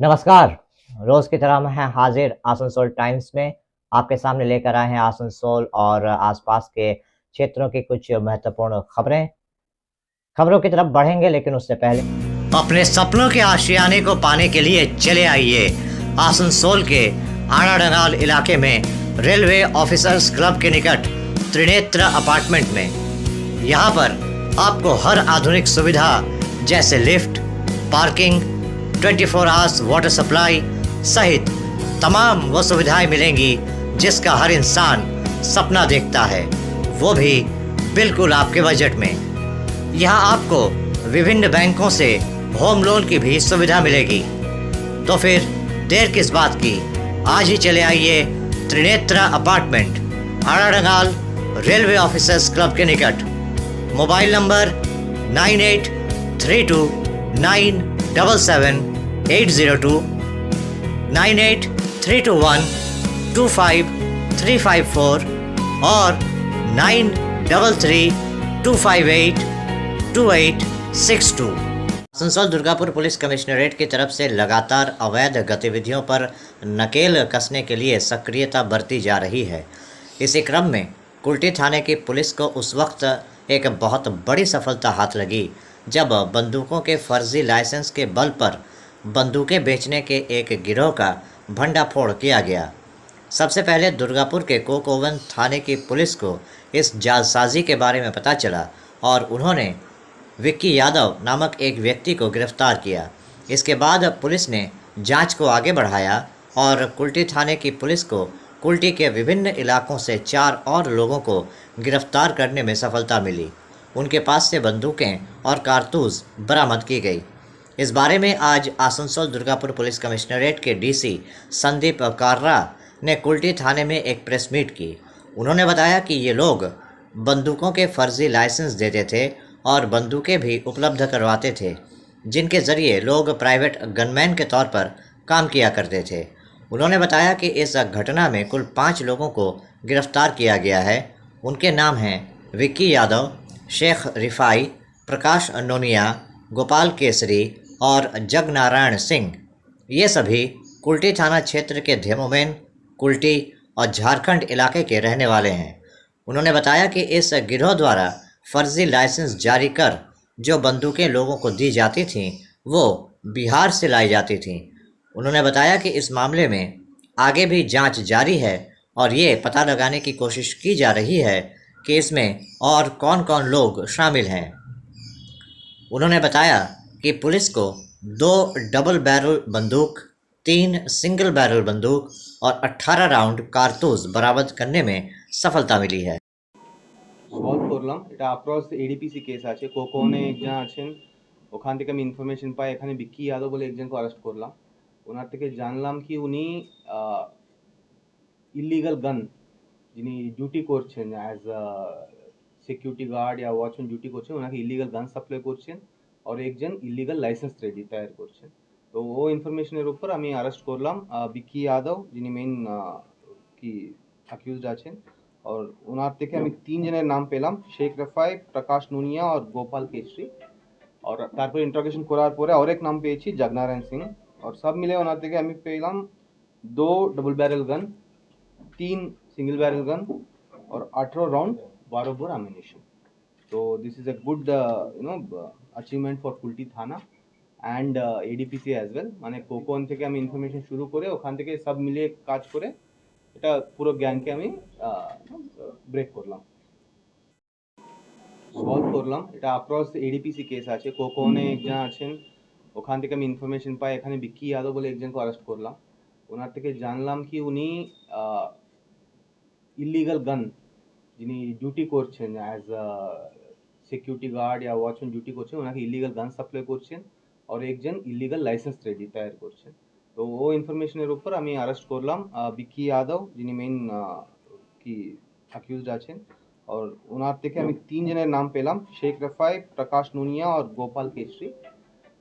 नमस्कार। रोज की तरह मैं हाजिर आसनसोल टाइम्स में आपके सामने लेकर आए हैं आसनसोल और आसपास के क्षेत्रों की कुछ महत्वपूर्ण खबरों की तरफ बढ़ेंगे, लेकिन उससे पहले अपने सपनों के आशियाने को पाने के लिए चले आइए आसनसोल के आड़ाडंगाल इलाके में रेलवे ऑफिसर्स क्लब के निकट त्रिनेत्र अपार्टमेंट में। यहाँ पर आपको हर आधुनिक सुविधा जैसे lift, parking, 24 hours water supply सहित तमाम वो सुविधाएं मिलेंगी जिसका हर इंसान सपना देखता है, वो भी बिल्कुल आपके बजट में। यहाँ आपको विभिन्न बैंकों से होम लोन की भी सुविधा मिलेगी। तो फिर देर किस बात की, आज ही चले आइए Trinetra apartment, Aradangal railway officers club के निकट। मोबाइल नंबर 9832977802, 9832125354 और 9332582862। आसनसोल दुर्गापुर पुलिस कमिश्नरेट की तरफ से लगातार अवैध गतिविधियों पर नकेल कसने के लिए सक्रियता बरती जा रही है। इसी क्रम में कुल्टी थाने की पुलिस को उस वक्त एक बहुत बड़ी सफलता हाथ लगी जब बंदूकों के फर्जी लाइसेंस के बल पर बंदूकें बेचने के एक गिरोह का भंडाफोड़ किया गया। सबसे पहले दुर्गापुर के कोकओवन थाने की पुलिस को इस जालसाजी के बारे में पता चला और उन्होंने विक्की यादव नामक एक व्यक्ति को गिरफ्तार किया। इसके बाद पुलिस ने जांच को आगे बढ़ाया और कुल्टी थाने की पुलिस को कुल्टी के विभिन्न इलाकों से 4 और लोगों को गिरफ्तार करने में सफलता मिली। उनके पास से बंदूकें और कारतूस बरामद की गई। इस बारे में आज आसनसोल दुर्गापुर पुलिस कमिश्नरेट के डीसी संदीप कार्रा ने कुल्टी थाने में एक प्रेस मीट की। उन्होंने बताया कि ये लोग बंदूकों के फर्जी लाइसेंस देते थे और बंदूकें भी उपलब्ध करवाते थे, जिनके ज़रिए लोग प्राइवेट गनमैन के तौर पर काम किया करते थे। उन्होंने बताया कि इस घटना में कुल 5 लोगों को गिरफ्तार किया गया है। उनके नाम हैं विक्की यादव, शेख रिफाई, प्रकाश नोनिया, गोपाल केसरी और जगनारायण सिंह। ये सभी कुल्टी थाना क्षेत्र के धेमोमेन, कुल्टी और झारखंड इलाके के रहने वाले हैं। उन्होंने बताया कि इस गिरोह द्वारा फर्जी लाइसेंस जारी कर जो बंदूकें लोगों को दी जाती थीं वो बिहार से लाई जाती थीं। उन्होंने बताया कि इस मामले में आगे भी जांच जारी है और ये पता लगाने की कोशिश की जा रही है कि इसमें और कौन कौन लोग शामिल हैं। उन्होंने बताया कि पुलिस को 2 डबल बैरल बंदूक, 3 सिंगल बैरल बंदूक और 18 राउंड कारतूस बरामद करने में सफलता मिली है। সলভ করলাম। এটা অ্যাক্রস এডিপিসি কেস আছে, কোকোনে একজন আছেন, ওখান থেকে আমি ইনফরমেশন পাই এখানে বিক্কি যাদব বলে একজনকে অ্যারেস্ট করলাম। ওনার থেকে জানলাম কি উনি ইলিগাল গান যিনি ডিউটি করছেন অ্যাজ সিকিউরিটি গার্ড या ওয়াচম্যান ডিউটি করছেন, ওনাকে ইলিগাল গান সাপ্লাই করছেন আর একজন ইলিগাল লাইসেন্স রেডি তৈরি করছেন। তো ও ইনফরমেশনের উপর আমি অ্যারেস্ট করলাম বিক্কি যাদব, যিনি মেইন কি অ্যাকিউজড আছেন। और उनार থেকে আমি 3 জনের নাম পেলাম, শেখ রফাই, প্রকাশ নুনিয়া और गोपाल केसरी। और তারপর ইন্টারোগেশন করার পরে আরেক নাম পেয়েছি জগনারায়ণ সিং। और सब मिले ওনার থেকে আমি পেলাম 2 double barrel gun, 3 single barrel gun और 18 राउंड 12 बोर एमिनेशन। तो this is a good achievement for Kulti थाना एंड एडीपीसी एज वेल। মানে কোকোন থেকে আমি ইনফরমেশন শুরু করে ওখান থেকে সব মিলে কাজ করে এটা পুরো গ্যাংকে আমি ব্রেক করলাম, সলভ করলাম। এটা অ্যাক্রস এডিপিসি কেস আছে, কোকোনে একজন আছেন, ওখান থেকে আমি ইনফরমেশন পাই এখানে বিক্কি যাদব বলে একজনকে অ্যারেস্ট করলাম। ওনার থেকে জানলাম কি উনি ইলিগাল গান যিনি ডিউটি করছেন অ্যাজ সিকিউরিটি গার্ড या ওয়াচম্যান ডিউটি করছেন, ওনাকে ইলিগাল গান সাপ্লাই করছেন আর একজন ইলিগাল লাইসেন্স রেডি তৈরি করছেন। তো ও ইনফরমেশনের উপর আমি অ্যারেস্ট করলাম বিক্কি যাদব, যিনি মেইন কি অ্যাকিউজড আছেন। और ওনার থেকে আমি 3 জনের নাম পেলাম, শেখ রফাই, প্রকাশ নুনিয়া और गोपाल केसरी।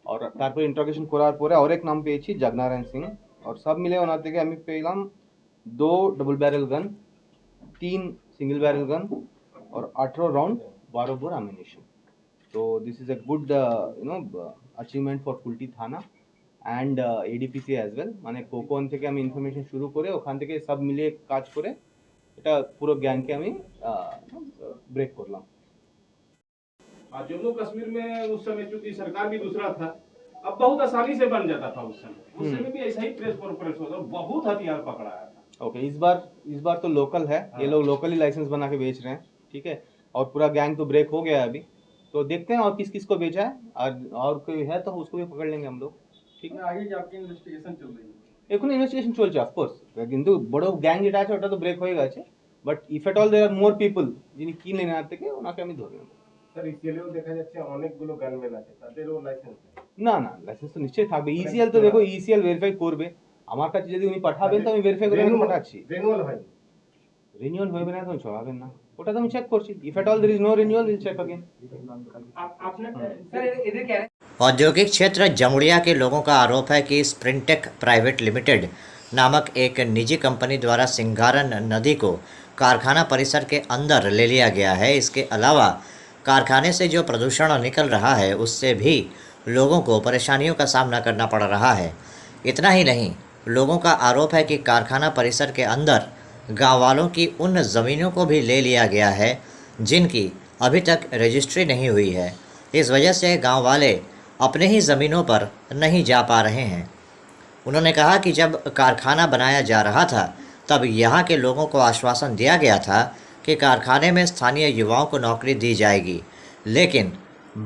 और তারপর ইন্টারোগেশন করার পরে আরেক নাম পেয়েছি জগনারায়ণ সিং। और सब मिले ওনার থেকে আমি পেলাম 2 double barrel gun, 3 single barrel gun और 18 राउंड 12 बोर एमिनेशन। तो this is a good achievement for Kulti थाना অ্যান্ড এডিপিসি অ্যাজ ওয়েল, মানে কোকন থেকে আমি ইনফরমেশন শুরু করে ওখান থেকে সব মিলিয়ে কাজ করে এটা পুরো গ্যাংকে আমি ব্রেক করলাম। और जम्मू कश्मीर में उस समय चूंकि सरकार भी दूसरा था, अब बहुत आसानी से बन जाता था। उस समय भी ऐसा ही प्रेस कॉन्फ्रेंस होता, बहुत हथियार पकड़ाया था। ओके, इस बार तो लोकल है, ये लोग लोकली लाइसेंस बना के बेच रहे हैं, ठीक है, और पूरा गैंग तो ब्रेक हो गया है अभी, तो देखते हैं और किस किस को बेचा है, और कोई है तो उसको भी पकड़ लेंगे हम लोग, ठीक है। आगे आपकी इन्वेस्टिगेशन चल रही है, এখন ইনভেস্টিগেশন চলছে অফকোর্স, কিন্তু বড় গ্যাং যেটা আছে ওটা তো ব্রেক হয়ে গেছে, but if at all there are more people যিনি কিনেন আর থেকে ওনাকে আমি ধরে নেব। স্যার ইসিএলেও দেখা যাচ্ছে অনেকগুলো গানম্যান আছে, তাদেরও লাইসেন্স না না, লাইসেন্স তো নিশ্চয়ই থাকবে। ইসিএল তো দেখো, ইসিএল ভেরিফাই করবে, আমার কাছে যদি উনি পাঠাবেন তো আমি ভেরিফাই করে আমি পাঠাচ্ছি। রিনিউয়াল হয়নি, রিনিউয়াল হবে না তো চলাবেন না, ওটা তো আমি চেক করছি। If at all there is no renewal will check again. औद्योगिक क्षेत्र जमुड़िया के लोगों का आरोप है कि स्प्रिंटेक प्राइवेट लिमिटेड नामक एक निजी कंपनी द्वारा सिंगारन नदी को कारखाना परिसर के अंदर ले लिया गया है। इसके अलावा कारखाने से जो प्रदूषण निकल रहा है उससे भी लोगों को परेशानियों का सामना करना पड़ रहा है। इतना ही नहीं, लोगों का आरोप है कि कारखाना परिसर के अंदर गाँव वालों की उन ज़मीनों को भी ले लिया गया है जिनकी अभी तक रजिस्ट्री नहीं हुई है। इस वजह से गांव वाले अपने ही ज़मीनों पर नहीं जा पा रहे हैं। उन्होंने कहा कि जब कारखाना बनाया जा रहा था तब यहाँ के लोगों को आश्वासन दिया गया था कि कारखाने में स्थानीय युवाओं को नौकरी दी जाएगी, लेकिन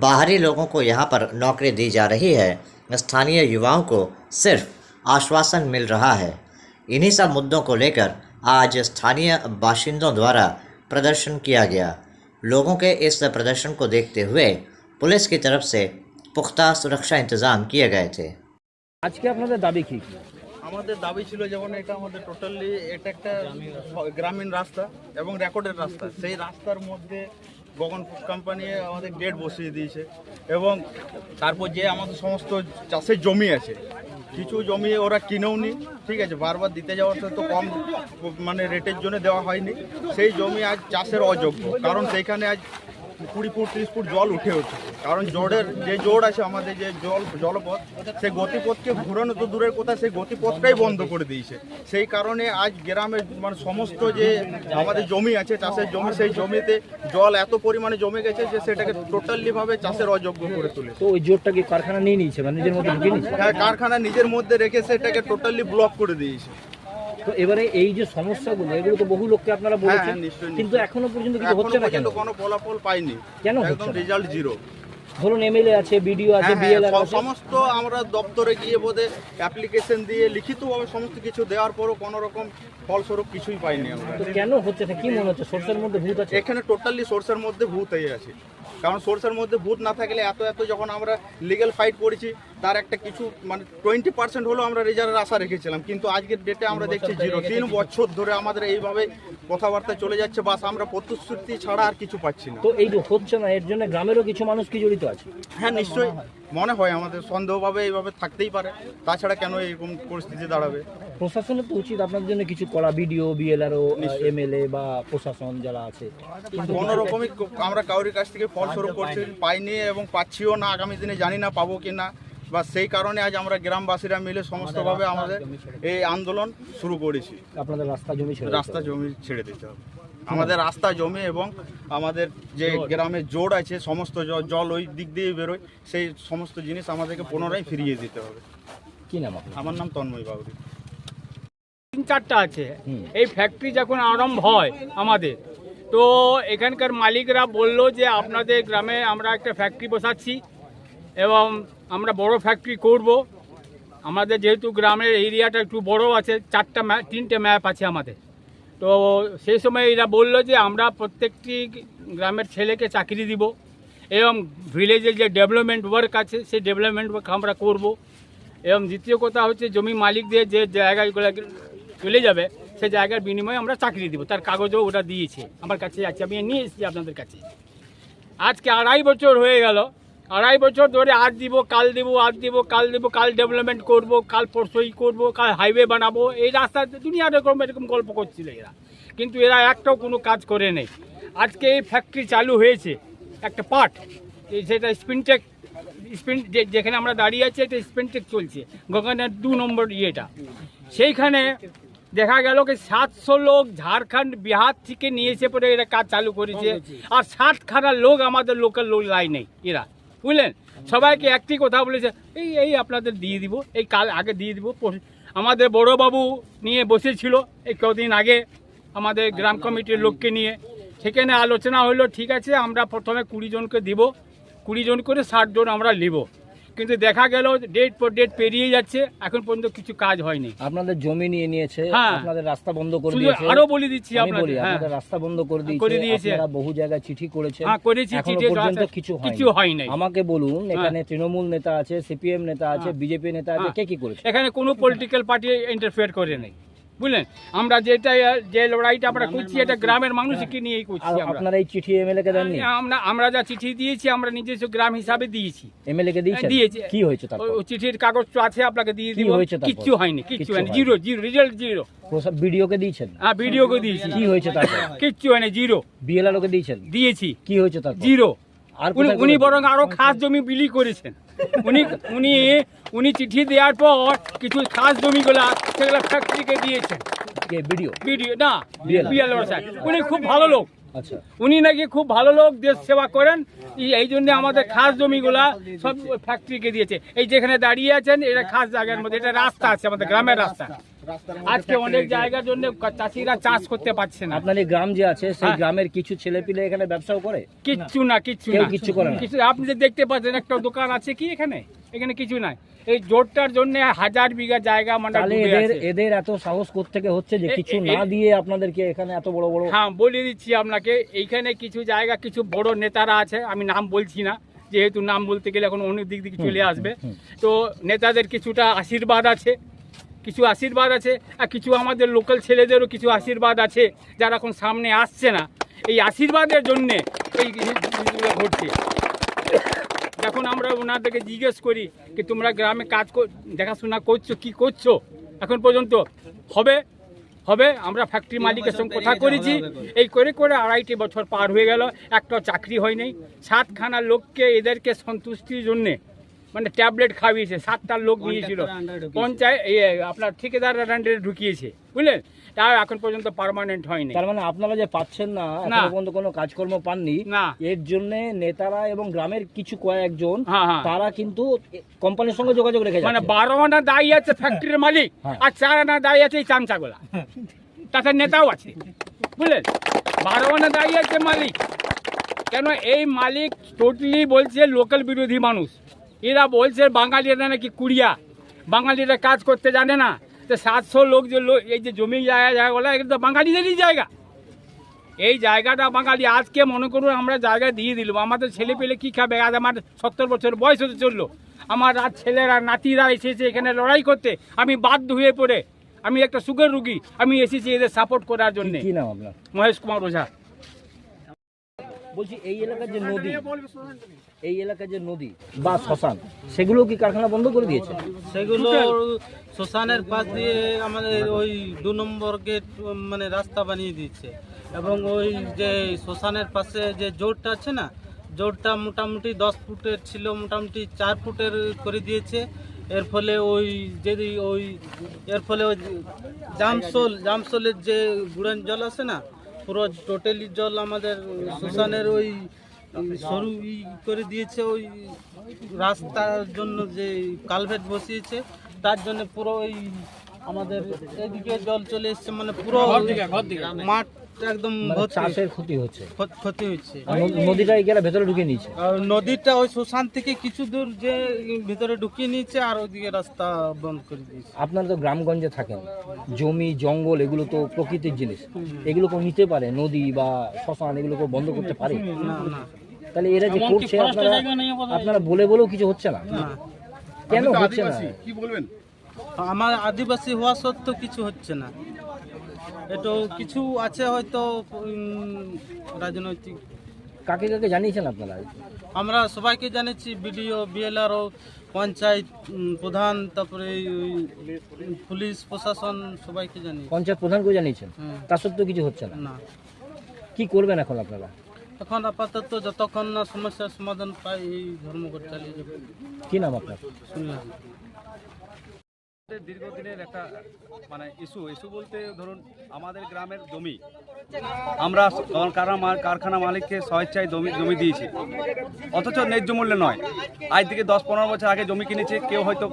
बाहरी लोगों को यहाँ पर नौकरी दी जा रही है, स्थानीय युवाओं को सिर्फ आश्वासन मिल रहा है। इन्हीं सब मुद्दों को लेकर आज स्थानीय बाशिंदों द्वारा प्रदर्शन किया गया। लोगों के इस प्रदर्शन को देखते हुए पुलिस की तरफ से पुख्ता सुरक्षा इंतजाम किए गए थे। আজকে আপনাদের দাবি কি? আমাদের দাবি ছিল যেমন এটা আমাদের টোটালি এটা একটা গ্রামীণ রাস্তা এবং রেকর্ডের রাস্তা, সেই রাস্তার মধ্যে গগন ফুড কোম্পানি আমাদের গেট বসিয়ে দিয়েছে এবং তারপর যে আমাদের সমস্ত চাষের জমি আছে, কিছু জমি ওরা কিনেও নি, ঠিক আছে, বারবার দিতে যাওয়ার তো কম মানে রেটের জন্য দেওয়া হয়নি, সেই জমি আজ চাষের অযোগ্য, কারণ সেইখানে আজ 20 ফুট 30 ফুট জল উঠে উঠছে, কারণ জোরের যে জোর আছে আমাদের যে জলপথ, সেই গতিপথকে ঘোরানো তো দূরের কথা, সেই গতিপথটাই বন্ধ করে দিয়েছে। সেই কারণে আজ গ্রামের মানে সমস্ত যে আমাদের জমি আছে চাষের জমি, সেই জমিতে জল এত পরিমাণে জমে গেছে যে সেটাকে টোটালি ভাবে চাষের অযোগ্য করে তোলে। তো ওই জোরটাকে কারখানা নিয়ে নিয়েছে, মানে নিজের মধ্যে ঢুকিয়ে নিয়েছে? হ্যাঁ, কারখানা নিজের মধ্যে রেখে সেটাকে টোটালি ব্লক করে দিয়েছে। তো এবারে এই যে সমস্যাগুলো, এগুলো তো বহু লোককে আপনারা বলেছেন, নিশ্চয়ই। কিন্তু এখনো পর্যন্ত কিছু হচ্ছে না কেন? কোনো ফলাফল পাইনি, কেন একদম রেজাল্ট জিরো। ধরুন এমএলএ আছে, বিডিও আছে, বিএলআর আছে, সমস্ত আমরা দপ্তরে গিয়ে বোধে অ্যাপ্লিকেশন দিয়ে লিখিতভাবে সমস্ত কিছু দেওয়ার পরও কোনো রকম ফলস্বরূপ কিছুই পাইনি আমরা। তো কেন হচ্ছে না, কি মনে হচ্ছে সোর্সের মধ্যে ভূত আছে? এখানে টোটালি সোর্সের মধ্যে ভূত হয়ে আছে, কারণ সোর্সের মধ্যে ভূত না থাকলে এত যখন আমরা লিগ্যাল ফাইট করেছি তার একটা কিছু মানে 20% হলেও আমরা রেজাল্টের আশা রেখেছিলাম, কিন্তু আজকের ডেটে আমরা দেখছি জিরো। 3 বছর ধরে আমাদের এইভাবে কথাবার্তা চলে যাচ্ছে, বাস আমরা প্রতিশ্রুতি ছাড়া আর কিছু পাচ্ছি না। তো এই যে হচ্ছে না, এর জন্য গ্রামেরও কিছু মানুষ কি জড়িত আছে? হ্যাঁ নিশ্চয়ই, মনে হয় আমাদের সন্দেহভাবে এইভাবে থাকতেই পারে, তাছাড়া কেন এরকম পরিস্থিতি দাঁড়াবে? প্রশাসনের তো উচিত আপনাদের জন্য কিছু করা, বিডিও বিএলআরও এমএলএ বা প্রশাসন যারা আছে, কিন্তু কোনো রকমই আমরা কারোর কাছ থেকে ফলস্বরূপ করছি পাইনি এবং পাচ্ছিও না, আগামী দিনে জানি না পাবো কি না। বা সেই কারণে আজ আমরা গ্রামবাসীরা মিলে সমস্তভাবে আমাদের এই আন্দোলন শুরু করেছি। আপনাদের রাস্তা জমি ছেড়ে দিতে হবে, আমাদের রাস্তা জমি এবং আমাদের যে গ্রামের জোর আছে সমস্ত জল ওই দিক দিয়ে বেরোয়, সেই সমস্ত জিনিস আমাদেরকে পুনরায় ফিরিয়ে দিতে হবে। কি নাম আপনার? আমার নাম তন্ময় বাউরি। 3-4টা আছে। এই ফ্যাক্টরি যখন আরম্ভ হয় আমাদের, তো এখানকার মালিকরা বলল যে আপনাদের গ্রামে আমরা একটা ফ্যাক্টরি বসাচ্ছি এবং আমরা বড় ফ্যাক্টরি করব। আমাদের যেহেতু গ্রামের এরিয়াটা একটু বড় আছে, 3টে ম্যাপ আছে আমাদের, তো সেই সময় এরা বলল যে আমরা প্রত্যেকটি গ্রামের ছেলেকে চাকরি দিব এবং ভিলেজের যে ডেভেলপমেন্ট ওয়ার্ক আছে সেই ডেভেলপমেন্ট ওয়ার্ক আমরা করব। এবং দ্বিতীয় কথা হচ্ছে জমি মালিকদের যে জায়গাগুলো চলে যাবে সেই জায়গার বিনিময়ে আমরা চাকরি দিব, তার কাগজও ওরা দিয়েছে, আমার কাছে আছে, আমি নিয়ে এসেছি আপনাদের কাছে। আজকে 2.5 বছর হয়ে গেল, 2.5 বছর ধরে আজ দিব, কাল দিব, আজ দিব, কাল দিব, কাল ডেভেলপমেন্ট করব, কাল পরশুই করব, কাল হাইওয়ে বানাবো, এই রাস্তা দুনিয়া এরকম গল্প করছিল এরা, কিন্তু এরা একটাও কোনো কাজ করে নেই। আজকে এই ফ্যাক্টরি চালু হয়েছে একটা পার্ট, সেটা স্পিনটেক স্পেন যেখানে আমরা দাঁড়িয়ে আছি এটা স্পেন চেক চলছে গগনের 2 নম্বর ইয়েটা, সেইখানে দেখা গেল কি 700 লোক ঝাড়খণ্ড বিহার থেকে নিয়ে এসে পরে এরা কাজ চালু করেছে, আর 60খানা লোক আমাদের লোকাল লোক লাই নেই এরা, বুঝলেন। সবাইকে একটি কথা বলেছে, এই আপনাদের দিয়ে দিব, এই কাল আগে দিয়ে দিব। আমাদের বড়োবাবু নিয়ে বসেছিল এই কদিন আগে আমাদের গ্রাম কমিটির লোককে নিয়ে, সেখানে আলোচনা হলো, ঠিক আছে আমরা প্রথমে 20 জনকে দিব, 20 জন করে 60 জন আমরা নিব, কিন্তু দেখা গেল ডেট পর ডেট পেরিয়ে যাচ্ছে, এখন পর্যন্ত কিছু কাজ হয়নি। আপনাদের জমি নিয়ে নিয়েছে, হ্যাঁ। আপনাদের রাস্তা বন্ধ করে শুধু দিয়েছে। আরো বলে দিচ্ছি আমি বলি, আপনাদের, হ্যাঁ আপনাদের রাস্তা বন্ধ করে করে দিয়েছে, দিয়েছে। আপনারা বহু জায়গায় চিঠি করেছেন, হ্যাঁ করেছি, এখনো চিঠি পর্যন্ত আছে, কিছু কিছু হয় নাই। আমাকে বলুন, এখানে তৃণমূল নেতা আছে, সিপিএম নেতা আছে, হ্যাঁ। বিজেপি নেতা আছে, হ্যাঁ। কে কি করেছে? এখানে কোনো পলিটিক্যাল পার্টি ইন্টারফেয়ার করে নেই, বুঝলেন। আমরা যে লড়াইটা আমরা করছি এটা গ্রামের মানুষকে নিয়েই করছি। আর আমরা আপনারা এই চিঠি এমএলএ কে দেননি? আমরা যা চিঠি দিয়েছি আমরা নিজস্ব গ্রাম হিসাবে দিয়েছি, এমএলএ কে দিয়েছেন? দিয়েছি। কি হয়েছে তারপর? ওই চিঠির কাগজ তো আছে, আপনাকে দিয়ে কি দিব। হয়েছে তারপর? কিচ্ছু হয়নি, কিচ্ছু কিচ্ছু হয়নি, হয়নি। Zero zero, result zero. Video কে দিয়েছেন? হ্যাঁ ভিডিওকে দিয়েছি। কি হয়েছে তারপর? কিচ্ছু হয়নি, জিরো। বিএলআরও কে দিয়েছেন? দিয়েছি, কি হয়েছে তারপর? জিরো। আর উনি কোথায় উনি করেছেন? বরং আরো খাস জমি বিলি করেছেন। উনি উনি উনি চিঠি দেওয়ার পর কিছু খাস জমিগুলা সেগুলা ফ্যাক্টরিকে দিয়েছেন। কে ভিডিও? ভিডিও না, BLR বিএলআর সাহেব উনি খুব ভালো লোক, আচ্ছা, উনি নাকি খুব ভালো লোক, দেশ সেবা করেন, এই জন্য আমাদের খাস জমিগুলা সব ফ্যাক্টরিকে দিয়েছে। এই যেখানে দাঁড়িয়ে আছেন এটা খাস জায়গার মধ্যে, এটা রাস্তা আছে আমাদের গ্রামের রাস্তা। আজকে অনেক জায়গার জন্য চাষিরা চাষ করতে পারছে না। আপনার এই গ্রাম যে আছে সেই হ্যাঁ। গ্রামের কিছু ছেলেপিলে এখানে ব্যবসাও করে? কিচ্ছু না, কিচ্ছু কেউ না, কিচ্ছু করে না? কিছু আপনি যে দেখতে পাচ্ছেন একটা দোকান আছে কি এখানে, এখানে কিছু নাই। এই জোটটার জন্য 1000 বিঘা জায়গা মানে তাহলে ডুবে আছে। এদের এত সাহস কোত্থেকে হচ্ছে যে কিছু এ- না দিয়ে আপনাদেরকে এখানে এত বড় বড়? হ্যাঁ বলে দিচ্ছি আপনাকে, এইখানে কিছু জায়গা কিছু বড় নেতারা আছে, আমি নাম বলছি না যেহেতু নাম বলতে গেলে এখন অনেক দিক থেকে চলে আসবে। তো নেতাদের কিছুটা আশীর্বাদ আছে, কিছু আশীর্বাদ আছে, আর কিছু আমাদের লোকাল ছেলেদেরও কিছু আশীর্বাদ আছে যারা এখন সামনে আসছে না। এই আশীর্বাদের জন্যে এই জিনিসগুলো ঘটছে। যখন আমরা ওনাদেরকে জিজ্ঞেস করি কি তোমরা গ্রামে কাজ দেখাশোনা করছো, কি করছো এখন পর্যন্ত, হবে হবে আমরা ফ্যাক্টরি মালিকের সঙ্গে কথা করেছি, এই করে করে 2.5 বছর পার হয়ে গেল, একটা চাকরি হয়নি। 7খানা লোককে এদেরকে সন্তুষ্টির জন্যে মানে ট্যাবলেট খাইয়েছে, 7টা লোক নিয়েছিল পঞ্চায়েত, আপনার ঠিকাদার আন্ডারে ঢুকিয়েছে, বুঝলেন। তার এখন পর্যন্ত পার্মানেন্ট হয়নি। তার মানে আপনারা যে পাচ্ছেন না, এখনো পর্যন্ত কোনো কাজকর্ম পাননি, না। এর জন্য নেতারা এবং গ্রামের কিছু কয়েকজন হ্যাঁ, হ্যাঁ। তারা কিন্তু কোম্পানির সঙ্গে যোগাযোগ রেখে মানে যাচ্ছে। 12 আনা দায়ী আছে ফ্যাক্টরির মালিক, হ্যাঁ। আর 4 আনা দায়ী আছে এই চামচাগুলা, তাতে নেতাও আছে, বুঝলেন। 12 আনা দায়ী আছে মালিক, কেন এই মালিক টোটালি বলছে লোকাল বিরোধী মানুষ। এরা বলছে বাঙালিরা নাকি কুড়িয়া, বাঙালিরা কাজ করতে জানে না। তো 700 লোক যে এই যে জমি জায়গাগুলো এগুলো তো বাঙালিদেরই জায়গা, এই জায়গাটা বাঙালি। আজকে মনে করুন আমরা জায়গা দিয়ে দিলাম, আমাদের ছেলে পেলে কী খাবে? আজ আমার 70 বছর বয়স হতে চললো, আমার আজ ছেলেরা নাতিরা এসেছে এখানে লড়াই করতে, আমি বাধ্য হয়ে পড়ে, আমি একটা সুগার রুগী, আমি এসেছি এদের সাপোর্ট করার জন্যে। কি নাম আপনার? মহেশ কুমার ওঝা। বলছি এই এলাকার যে নদী, এই এলাকার যে নদী বা শ্মশান, সেগুলো কি কারখানা বন্ধ করে দিয়েছে? সেগুলো শ্মশানের পাশ দিয়ে আমাদের ওই 2 নম্বর গেট মানে রাস্তা বানিয়ে দিয়েছে, এবং ওই যে শ্মশানের পাশে যে জোরটা আছে না, জোরটা মোটামুটি 10 ফুটের ছিল, মোটামুটি 4 ফুটের করে দিয়েছে। এর ফলে ওই যদি ওই এর ফলে ওই জামসলের যে গুড়ান জল আছে না, পুরো টোটালি জল আমাদের শ্মশানের ওই সরু করে দিয়েছে। ওই রাস্তার জন্য যে কালভেট বসিয়েছে তার জন্য পুরো ওই আমাদের এদিকে জল চলে এসছে, মানে পুরো মাঠ একদম চাষের ক্ষতি হচ্ছে, ক্ষতি হচ্ছে। আর নদীটা গেলে ভেতরে ঢুকে নিয়েছে। আর নদীটা ওই শ্মশান থেকে কিছু দূর যে ভিতরে ঢুকিয়ে নিয়েছে, আর ওইদিকে রাস্তা বন্ধ করে দিয়েছে। আপনারা তো গ্রামগঞ্জে থাকেন, জমি জঙ্গল এগুলো তো প্রকৃতির জিনিস, এগুলো কেউ নিতে পারে? নদী বা শ্মশান এগুলো কেউ বন্ধ করতে পারে? না না তাহলে এরা যে করছে আপনারা বলে বলেও কিছু হচ্ছে না, না, কেন হচ্ছে না? আমার আদিবাসী হওয়া সত্ত্বেও কিছু হচ্ছে না। এটা কিছু আছে হয়তো রাজনৈতিক। কাকে কাকে জানিয়েছেন আপনারা? আমরা সবাইকে জানিয়েছি, বিডিও, বিএলআরও, পঞ্চায়েত প্রধান, তারপরে ওই পুলিশ প্রশাসন, সবাইকে জানিয়েছি। পঞ্চায়েত প্রধানকেও জানিয়েছেন, হ্যাঁ। তা সত্ত্বেও কিছু হচ্ছে না। না, কি করবেন এখন আপনারা? এখন আপাতত যতক্ষণ না সমস্যার সমাধান পাই এই ধর্মঘট চালিয়ে যাবো। কি নাম আপনার? শুনলাম দীর্ঘদিনের একটা মানে ইস্যু বলতে ধরুন আমাদের গ্রামের জমি আমরা কারখানা মালিককে স্বেচ্ছায় জমি দিয়েছি, অথচ ন্যায্য মূল্যে নয়। আজ থেকে 10-15 বছর আগে জমি কিনেছে, কেউ হয়তো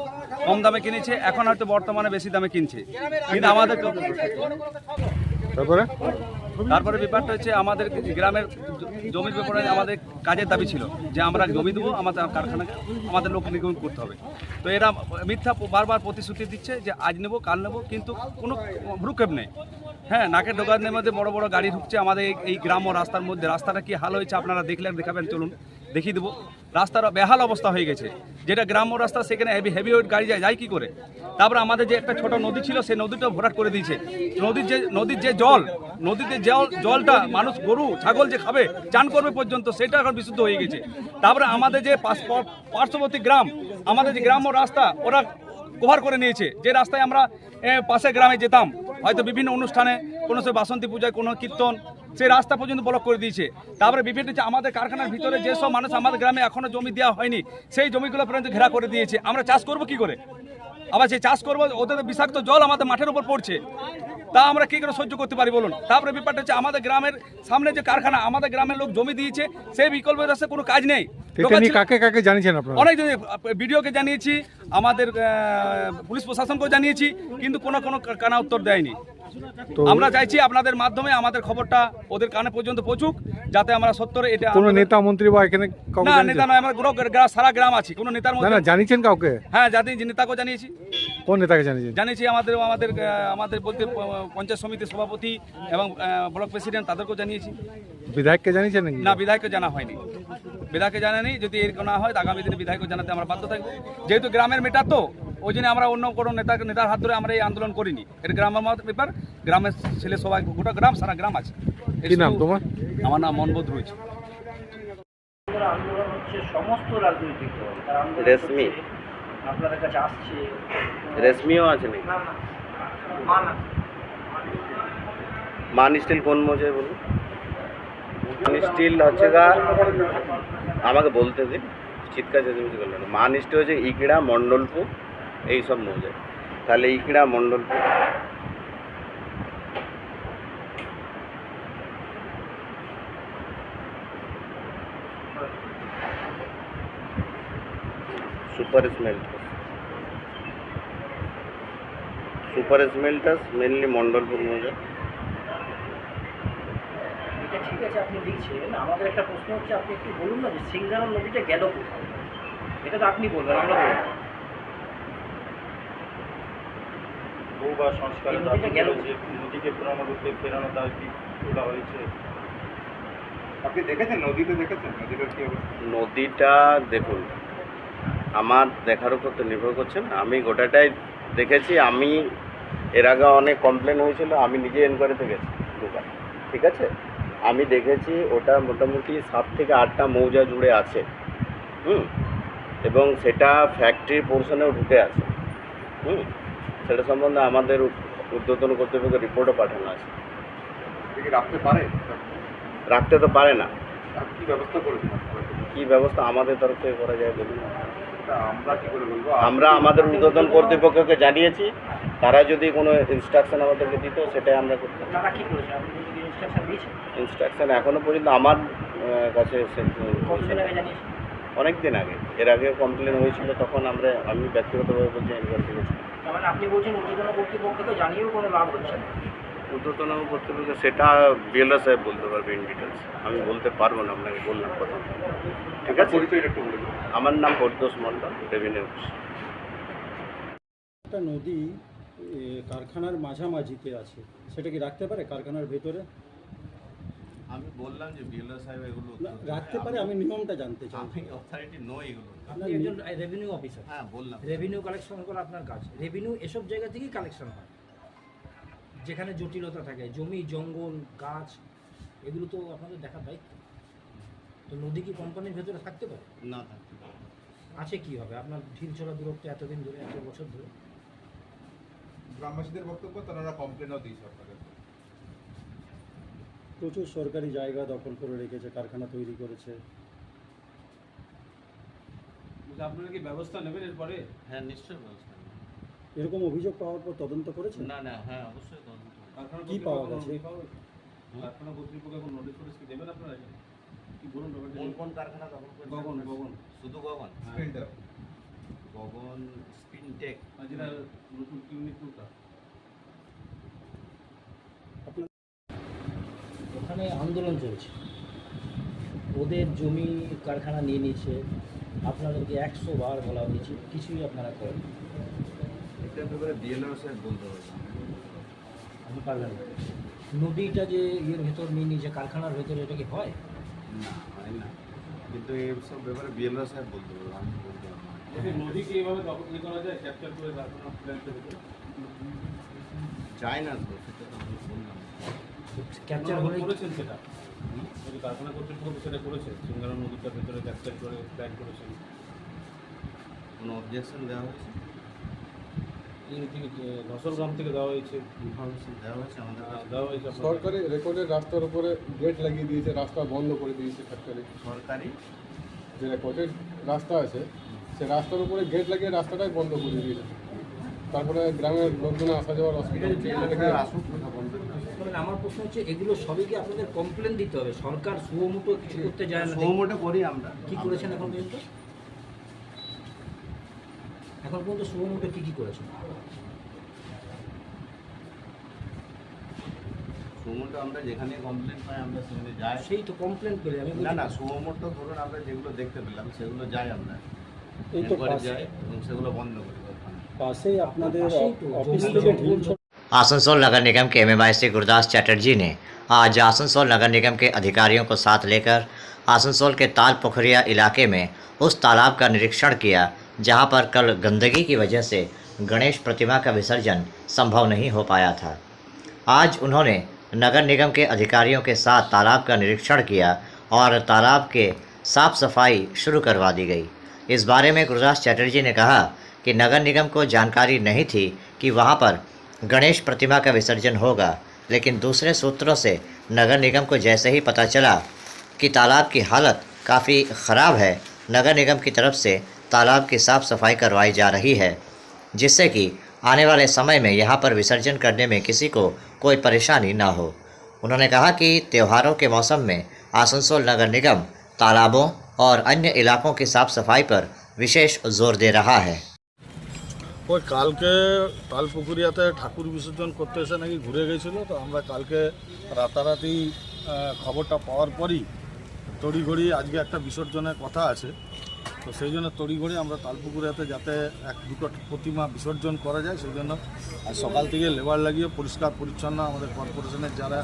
কম দামে কিনেছে, এখন হয়তো বর্তমানে বেশি দামে কিনছে। কিন্তু আমাদের তারপরে ব্যাপারটা হচ্ছে আমাদের গ্রামের জমির ব্যাপারে আমাদের কাজের দাবি ছিল যে আমরা জমি দেবো, আমাদের কারখানাকে আমাদের লোক নিগম করতে হবে। তো এরা মিথ্যা বারবার প্রতিশ্রুতি দিচ্ছে যে আজ নেবো কাল নেবো, কিন্তু কোনো ভ্রুক্ষেপ নেই। হ্যাঁ, নাকের দোকানের মধ্যে বড় বড় গাড়ি ঢুকছে আমাদের এই গ্রাম ও রাস্তার মধ্যে। রাস্তাটা কি হাল হয়েছে আপনারা দেখলে দেখাবেন, চলুন দেখিয়ে দেবো। রাস্তার বেহাল অবস্থা হয়ে গেছে, যেটা গ্রাম্য রাস্তা সেখানে হেভি ওয়েট গাড়ি যায় কি করে। তারপরে আমাদের যে একটা ছোট নদী ছিল সেই নদীটা ভরাট করে দিয়েছে। নদীর যে জলটা মানুষ গরু ছাগল যে খাবে চান করবে পর্যন্ত, সেটা এখন বিশুদ্ধ হয়ে গেছে। তারপরে আমাদের যে পার্শ্ববর্তী গ্রাম, আমাদের যে গ্রাম্য রাস্তা ওরা কভার করে নিয়েছে। যে রাস্তায় আমরা পাশের গ্রামে যেতাম হয়তো বিভিন্ন অনুষ্ঠানে, কোনো সে বাসন্তী পূজায়, কোনো কীর্তন, সেই রাস্তা পর্যন্ত ব্লক করে দিয়েছে। তারপরে বিভিন্ন যে আমাদের কারখানার ভিতরে যেসব মানুষ আমাদের গ্রামে এখনো জমি দেওয়া হয়নি, সেই জমিগুলো পর্যন্ত ঘেরা করে দিয়েছে। আমরা চাষ করব কি করে? আবার সেই চাষ করবো, ওদের বিষাক্ত জল আমাদের মাঠের উপর পড়ছে, তা আমরা কি করে সহ্য করতে পারি বলুন? তারপরে ব্যাপারটা হচ্ছে আমাদের গ্রামের সামনে যে কারখানা, আমাদের গ্রামের লোক জমি দিয়েছে, সেই বিকল্পের রাস্তায় কোনো কাজ নেই। কাকে কাকে জানিয়েছেন আপনারা? অনেক ভিডিওকে জানিয়েছি, আমাদের পুলিশ প্রশাসনকেও জানিয়েছি, কিন্তু কোনো কানা উত্তর দেয়নি। আমরা চাইছি আপনাদের মাধ্যমে আমাদের খবরটা ওদের কানে পর্যন্ত পৌঁছুক, যাতে আমরা সত্তরে এটা কোনো নেতা মন্ত্রী বা এখানে না, নেতা নয়, আমরা সারা গ্রাম আছি, কোনো নেতার মধ্যে জানিয়েছেন কাউকে? হ্যাঁ, নেতাকেও জানিয়েছি। কোন নেতাকে জানিয়েছেন? জানিয়েছি আমাদের বলতে পঞ্চায়েত সমিতির সভাপতি এবং ব্লক প্রেসিডেন্ট, তাদেরকেও জানিয়েছি। বিধায়ককে জানিয়েছেন? না, বিধায়ককে জানা হয়নি, বিধায়ককে জানানি। যদি এরকম না হয় আগামী দিনে বিধায়ককে জানাতে আমরা বাধ্য থাকবো, যেহেতু গ্রামের মেটার, তো ওই জন্য আমরা অন্য কোনো নেতার হাত ধরে আমরা এই আন্দোলন করিনি। এটা গ্রামের ব্যাপার, গ্রামের ছেলে সবাই, গোটা গ্রাম, সারা গ্রাম আছে। কি নাম তোমার? আমার নাম মনবোধ রয়েছে। আন্দোলন হচ্ছে সমস্ত রাজনৈতিক দল, রেশমি আপনাদের কাছে আসছে। রেশমিও আছে নাকি? মান স্টিল কোন মৌজা বলুন? মান স্টিল হচ্ছে গা, আমাকে বলতে দিন, চিৎকার চেঁচামেচি করলেন। মান স্টিল হচ্ছে ইকড়া, মণ্ডলপুর, এইসব মৌজায়। তাহলে ইকড়া, মণ্ডলপুর, सुपर स्मेल्टास मेनली मंडलपुर मौजा। এটা ঠিক আছে, আপনি লিখছেন। আমাদের একটা প্রশ্ন হচ্ছে, আপনি একটু বলুন না যে সিংগারা নদীটা গেল কোথায়? এটা তো আপনি বলবেন, আমরা বলবো। বহুবার সংস্কারের দাবি যে নদীকে পুরানো রূপে ফেরানোর দাবি তোলা হয়েছে। আপনি দেখেছেন নদীতে? দেখেছেন নদীটার কি অবস্থা? নদীটা দেখুন, আমার দেখার উপর তো নির্ভর করছে না। আমি গোটাটাই দেখেছি। আমি এর আগে অনেক কমপ্লেন হয়েছিল, আমি নিজে এনকোয়ারিতে গেছি দুবার, ঠিক আছে। আমি দেখেছি ওটা মোটামুটি 7 থেকে 8টা মৌজা জুড়ে আছে, এবং সেটা ফ্যাক্টরি পোর্শনেও ঢুকে আছে। সেটা সম্বন্ধে আমাদের ঊর্ধ্বতন কর্তৃপক্ষের রিপোর্টও পাঠানো আছে। রাখতে পারে? রাখতে তো পারে না। কি ব্যবস্থা করেছেন? কি ব্যবস্থা আমাদের তরফ থেকে করা যায় বলুন? আমরা কি করে বলবো? আমরা আমাদের ঊর্ধ্বতন কর্তৃপক্ষকে জানিয়েছি, তারা যদি কোনো ইনস্ট্রাকশন আমাদেরকে দিত সেটাই আমরা করতাম। তারা কি করেছে? আপনি যদি ইনস্ট্রাকশন দিয়েছেন? ইনস্ট্রাকশন এখনো পর্যন্ত আমার কাছে অনেক দিন আগে, এর আগে কমপ্লেন হয়েছিল, তখন আমি ব্যক্তিগতভাবে বলছি এনকোয়ারি করেছি। তার মানে আপনি বলছেন ঊর্ধ্বতন কর্তৃপক্ষকে জানিয়েও কোনো লাভ হচ্ছে না? ঊর্ধ্বতন কর্তৃপক্ষ সেটা বিএলও সাহেব বলতে পারবে ইন ডিটেলস, আমি বলতে পারবো না। আপনাকে বললাম কথা, ঠিক আছে। পরিচয় একটু বলুন। আমার নাম হরিতোষ মণ্ডল, রেভিনিউ। একটা নদী কারখানার মাঝামাঝিতে আছে, সেটা কি রাখতে পারে কারখানার ভেতরে? আমি বললাম যে বিএলও সাহেব এগুলো রাখতে পারে, আমি নিয়মটা জানতে চাই। আমি অথরিটি নই এগুলো। আপনি একজন রেভিনিউ অফিসার। হ্যাঁ, বললাম। রেভিনিউ কালেকশন করা আপনার কাজ। রেভিনিউ এসব জায়গা থেকেই কালেকশন হয়, যেখানে জটিলতা থাকে, জমি, জঙ্গল, গাছ, এগুলো তো আপনাদের দেখার দায়িত্ব। তো নদী কি কোম্পানির ভেতরে থাকতে পারে? না, থাকতে পারে। আছে কি হবে? আপনার ঢিল চলা দূরত্ব এতদিন ধরে, 1 বছর ধরে। গ্রামবাসীদের বক্তব্য, তারা কমপ্লেনও দিয়েছে আপনাদের। প্রচুর সরকারি জায়গা দখল করে রেখেছে, কারখানা তৈরি করেছে। আপনারা কি ব্যবস্থা নেবেন এরপরে? হ্যাঁ, নিশ্চয়ই ব্যবস্থা নেব। এরকম অভিযোগ পাওয়ার পর তদন্ত করেছেন? না না, হ্যাঁ অবশ্যই তদন্ত হবে। কারখানা কি পাওয়া গেছে? কারখানা কর্তৃপক্ষ এখন নোটিশ ফোটিশ কি দেবেন আপনারা? কি বলুন ব্যাপারটা? কোন কোন কারখানা দখল করেছে? গগন গগন শুধু গগন? স্পিনটা গগন স্পিনটেক, যেটা নতুন ইউনিট টুটা। ওখানে আন্দোলন চলছে, ওদের জমি কারখানা নিয়ে নিচ্ছে, আপনাদেরকে 100 বার বলা হয়েছে, কিছুই আপনারা করেন। এটার ব্যাপারে বিএলও স্যার বলতে হবে। আপনি পারবেন না। নদীটা যে ইয়ের ভেতর নিয়ে নিয়েছে, কারখানার ভেতরে, এটা কি হয়? না, হয় না, কিন্তু এইসব ব্যাপারে বিএলও স্যার বলতে হবে, আমি বলতে পারবো না। নদীকে এইভাবে দখল করা যায়, ক্যাপচার করে কারখানা প্ল্যান্টের ভিতরে যায় না তো, সেটা তো আমি বললাম। ক্যাপচার হলে করেছেন সেটা? যদি কারখানা কর্তৃপক্ষ সেটা করেছে, সিঙ্গারা নদীটার ভিতরে ক্যাপচার করে প্ল্যান করেছেন, কোনো অবজেকশন দেওয়া হয়েছে? নসলগ্রাম থেকে দেওয়া হয়েছে, ইনফরমেশন দেওয়া হয়েছে আমাদের কাছে। দেওয়া হয়েছে আপনাদের? সরকারি রেকর্ডের রাস্তার উপরে গেট লাগিয়ে দিয়েছে, রাস্তা বন্ধ করে দিয়েছে ফ্যাক্টরি। সরকারি যে রেকর্ডের রাস্তা আছে সে রাস্তার উপরে গেট লাগিয়ে রাস্তাটাই বন্ধ করে দিয়েছে। তারপরে গ্রামের লোকজন আসা যাওয়ার অসুবিধা হচ্ছে। আসুক, কথা বলবেন। মানে আমার প্রশ্ন হচ্ছে, এগুলো সবই কি আপনাদের কমপ্লেন দিতে হবে? সরকার সুমোটো কিছু করতে যায় না? সৌমোটে করি আমরা। কি করেছেন এখন পর্যন্ত? এখন পর্যন্ত সুমোটো কি করেছেন? সুমোটো আমরা যেখানে কমপ্লেন পাই আমরা সেখানে যাই। সেই তো কমপ্লেন করে আমি না না, সুমোটো ধরুন আমরা যেগুলো দেখতে পেলাম সেগুলো যাই, আমরা এই তো একবারে যাই এবং সেগুলো বন্ধ করি। পাশেই আপনাদের পাশেই তো, অফিস জমি থেকে জঙ্গল ঢিল आसनसोल नगर निगम के एमएमआई श्री गुरदास चैटर्जी ने आज आसनसोल नगर निगम के अधिकारियों को साथ लेकर आसनसोल के ताल पोखरिया इलाके में उस तालाब का निरीक्षण किया जहां पर कल गंदगी की वजह से गणेश प्रतिमा का विसर्जन संभव नहीं हो पाया था। आज उन्होंने नगर निगम के अधिकारियों के साथ तालाब का निरीक्षण किया और तालाब के साफ सफाई शुरू करवा दी गई। इस बारे में गुरदास चैटर्जी ने कहा कि नगर निगम को जानकारी नहीं थी कि वहां पर गणेश प्रतिमा का विसर्जन होगा, लेकिन दूसरे सूत्रों से नगर निगम को जैसे ही पता चला कि तालाब की हालत काफ़ी ख़राब है, नगर निगम की तरफ से तालाब की साफ़ सफाई करवाई जा रही है, जिससे कि आने वाले समय में यहाँ पर विसर्जन करने में किसी को कोई परेशानी ना हो। उन्होंने कहा कि त्योहारों के मौसम में आसनसोल नगर निगम तालाबों और अन्य इलाकों की साफ़ सफाई पर विशेष जोर दे रहा है। ওই কালকে তালপুকুরিয়াতে ঠাকুর বিসর্জন করতে এসে নাকি ঘুরে গেছিলো, তো আমরা কালকে রাতারাতি খবরটা পাওয়ার পরই তড়িঘড়ি আজকে একটা বিসর্জনের কথা আছে, তো সেই জন্য তড়িঘড়ি আমরা তালপুকুরিয়াতে যাতে 1-2টো প্রতিমা বিসর্জন করা যায় সেই জন্য আজ সকাল থেকে লেবার লাগিয়ে পরিষ্কার পরিচ্ছন্ন আমাদের কর্পোরেশনের যারা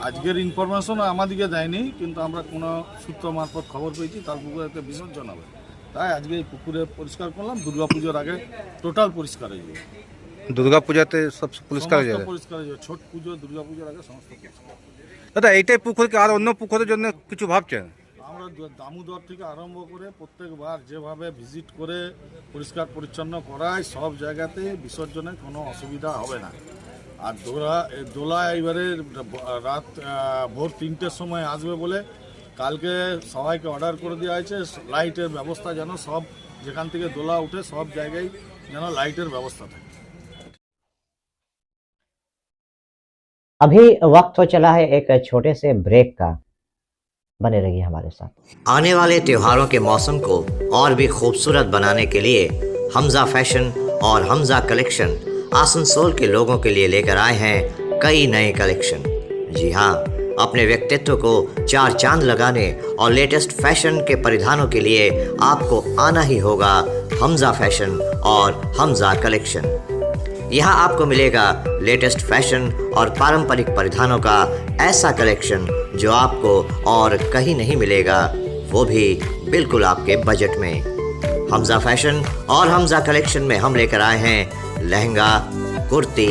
আজকের ইনফরমেশন আমাদেরকে দেয়নি, কিন্তু আমরা কোনো সূত্র মারফত খবর পেয়েছি তালপুকুরিয়াতে বিসর্জন হবে, তাই আজকে এই পুকুরে পরিষ্কার করলাম। দুর্গাপুজোর আগে টোটাল পরিষ্কার হয়ে যাবে। দুর্গাপূজাতে সব পরিষ্কার হয়ে যাবে। পরিষ্কার হয়ে যাবে, ছট পুজো দুর্গাপুজোর আগে সমস্ত পরিষ্কার। দাদা এইটাই পুকুর কি আর অন্য পুকুরের জন্য কিছু ভাবছেন? আমরা দামোদর থেকে আরম্ভ করে প্রত্যেকবার যেভাবে ভিজিট করে পরিষ্কার পরিচ্ছন্ন করায় সব জায়গাতে বিসর্জনের কোনো অসুবিধা হবে না। আর দোলা এবারে রাত ভোর 3টের সময় আসবে বলে কালকে সবাইকে অর্ডার করে দেওয়া হয়েছে, লাইটের ব্যবস্থা যেন সব যেখান থেকে দোলা উঠে সব জায়গায় যেন লাইটের ব্যবস্থা থাকে। अभी वक्त हो चला है एक छोटे से ब्रेक का, बने रहिए हमारे साथ। आने वाले त्योहारों के मौसम को और भी खूबसूरत बनाने के लिए हमजा फैशन और हमजा कलेक्शन आसनसोल के लोगों के लिए लेकर आए हैं कई नए कलेक्शन। जी हाँ, अपने व्यक्तित्व को 4 चांद लगाने और लेटेस्ट फैशन के परिधानों के लिए आपको आना ही होगा हमजा फैशन और हमजा कलेक्शन। यहाँ आपको मिलेगा लेटेस्ट फैशन और पारंपरिक परिधानों का ऐसा कलेक्शन जो आपको और कहीं नहीं मिलेगा, वो भी बिल्कुल आपके बजट में। हमजा फैशन और हमजा कलेक्शन में हम लेकर आए हैं lehenga, kurti,